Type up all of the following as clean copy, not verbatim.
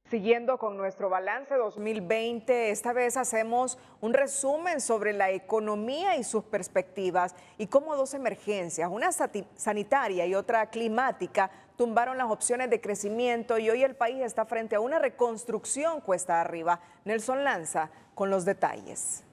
Siguiendo con nuestro balance 2020, esta vez hacemos un resumen sobre la economía y sus perspectivas y cómo dos emergencias, una sanitaria y otra climática, tumbaron las opciones de crecimiento y hoy el país está frente a una reconstrucción cuesta arriba. Nelson Lanza con los detalles.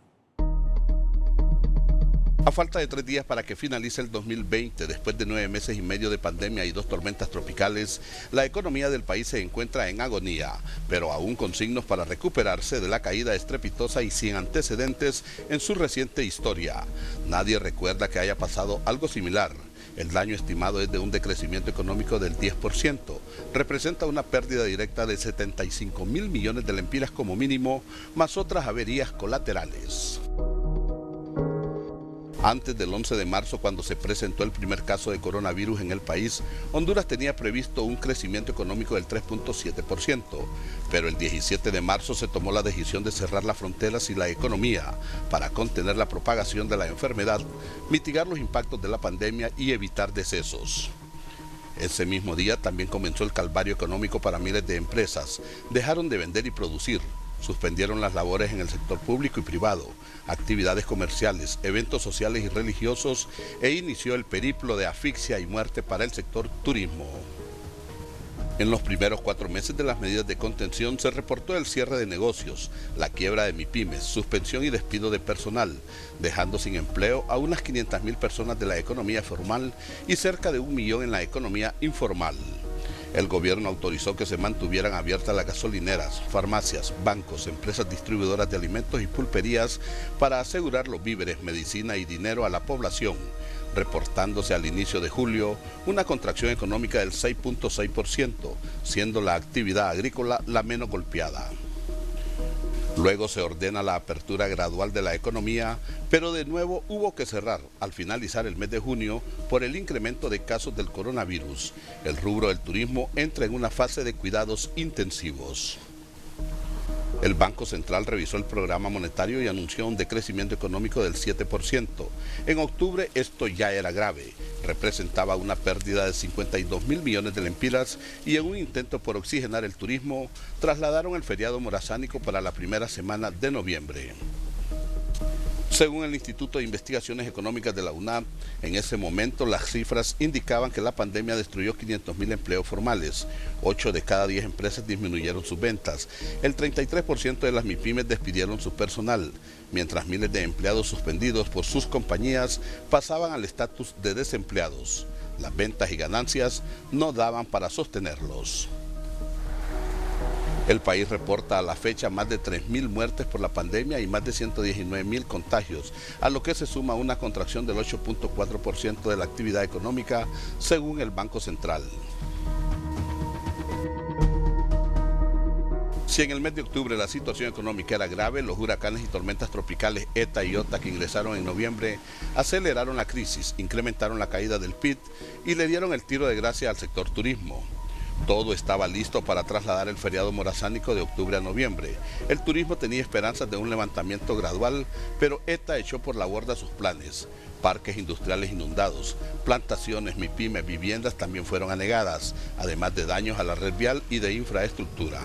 A falta de 3 días para que finalice el 2020, después de 9 meses y medio de pandemia y 2 tormentas tropicales, la economía del país se encuentra en agonía, pero aún con signos para recuperarse de la caída estrepitosa y sin antecedentes en su reciente historia. Nadie recuerda que haya pasado algo similar. El daño estimado es de un decrecimiento económico del 10%. Representa una pérdida directa de 75.000 millones de lempiras como mínimo, más otras averías colaterales. Antes del 11 de marzo, cuando se presentó el primer caso de coronavirus en el país, Honduras tenía previsto un crecimiento económico del 3.7%, pero el 17 de marzo se tomó la decisión de cerrar las fronteras y la economía para contener la propagación de la enfermedad, mitigar los impactos de la pandemia y evitar decesos. Ese mismo día también comenzó el calvario económico para miles de empresas. Dejaron de vender y producir. Suspendieron las labores en el sector público y privado, actividades comerciales, eventos sociales y religiosos e inició el periplo de asfixia y muerte para el sector turismo. En los primeros 4 meses de las medidas de contención se reportó el cierre de negocios, la quiebra de MIPYMES, suspensión y despido de personal, dejando sin empleo a unas 500.000 personas de la economía formal y cerca de 1 millón en la economía informal. El gobierno autorizó que se mantuvieran abiertas las gasolineras, farmacias, bancos, empresas distribuidoras de alimentos y pulperías para asegurar los víveres, medicina y dinero a la población, reportándose al inicio de julio una contracción económica del 6.6%, siendo la actividad agrícola la menos golpeada. Luego se ordena la apertura gradual de la economía, pero de nuevo hubo que cerrar al finalizar el mes de junio por el incremento de casos del coronavirus. El rubro del turismo entra en una fase de cuidados intensivos. El Banco Central revisó el programa monetario y anunció un decrecimiento económico del 7%. En octubre esto ya era grave, representaba una pérdida de 52.000 millones de lempiras y en un intento por oxigenar el turismo, trasladaron el feriado morazánico para la primera semana de noviembre. Según el Instituto de Investigaciones Económicas de la UNAM, en ese momento las cifras indicaban que la pandemia destruyó 500.000 empleos formales, 8 de cada 10 empresas disminuyeron sus ventas, el 33% de las MIPYMES despidieron su personal, mientras miles de empleados suspendidos por sus compañías pasaban al estatus de desempleados. Las ventas y ganancias no daban para sostenerlos. El país reporta a la fecha más de 3.000 muertes por la pandemia y más de 119.000 contagios, a lo que se suma una contracción del 8.4% de la actividad económica, según el Banco Central. Si en el mes de octubre la situación económica era grave, los huracanes y tormentas tropicales ETA y OTA que ingresaron en noviembre aceleraron la crisis, incrementaron la caída del PIB y le dieron el tiro de gracia al sector turismo. Todo estaba listo para trasladar el feriado morazánico de octubre a noviembre. El turismo tenía esperanzas de un levantamiento gradual, pero ETA echó por la borda sus planes. Parques industriales inundados, plantaciones, MIPYMES, viviendas también fueron anegadas, además de daños a la red vial y de infraestructura.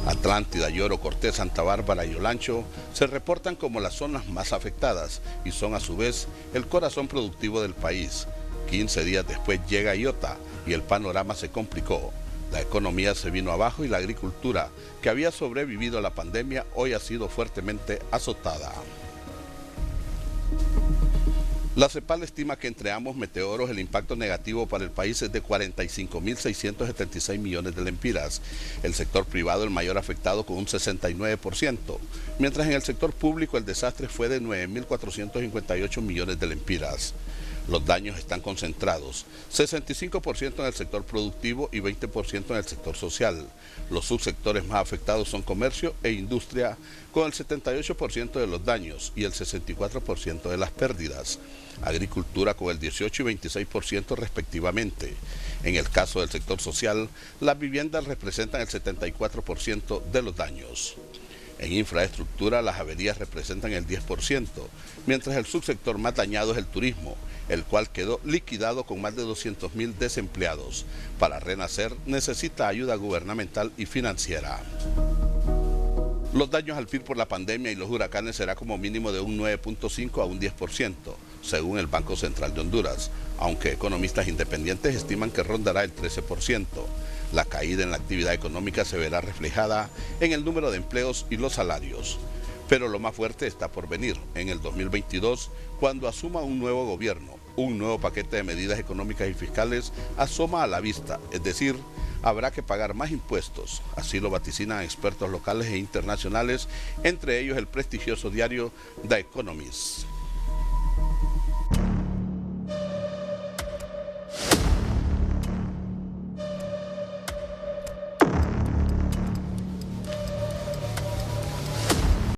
Atlántida, Lloro, Cortés, Santa Bárbara y Olancho se reportan como las zonas más afectadas y son a su vez el corazón productivo del país. 15 días después llega Iota y el panorama se complicó. La economía se vino abajo y la agricultura, que había sobrevivido a la pandemia, hoy ha sido fuertemente azotada. La CEPAL estima que entre ambos meteoros el impacto negativo para el país es de 45.676 millones de lempiras. El sector privado el mayor afectado con un 69%, mientras en el sector público el desastre fue de 9.458 millones de lempiras. Los daños están concentrados, 65% en el sector productivo y 20% en el sector social. Los subsectores más afectados son comercio e industria, con el 78% de los daños y el 64% de las pérdidas. Agricultura con el 18 y 26% respectivamente. En el caso del sector social, las viviendas representan el 74% de los daños. En infraestructura, las averías representan el 10%, mientras el subsector más dañado es el turismo, el cual quedó liquidado con más de 200.000 desempleados. Para renacer necesita ayuda gubernamental y financiera. Los daños al PIB por la pandemia y los huracanes será como mínimo de un 9.5 a un 10%, según el Banco Central de Honduras, aunque economistas independientes estiman que rondará el 13%. La caída en la actividad económica se verá reflejada en el número de empleos y los salarios. Pero lo más fuerte está por venir en el 2022, cuando asuma un nuevo gobierno. Un nuevo paquete de medidas económicas y fiscales asoma a la vista, es decir, habrá que pagar más impuestos. Así lo vaticinan expertos locales e internacionales, entre ellos el prestigioso diario The Economist.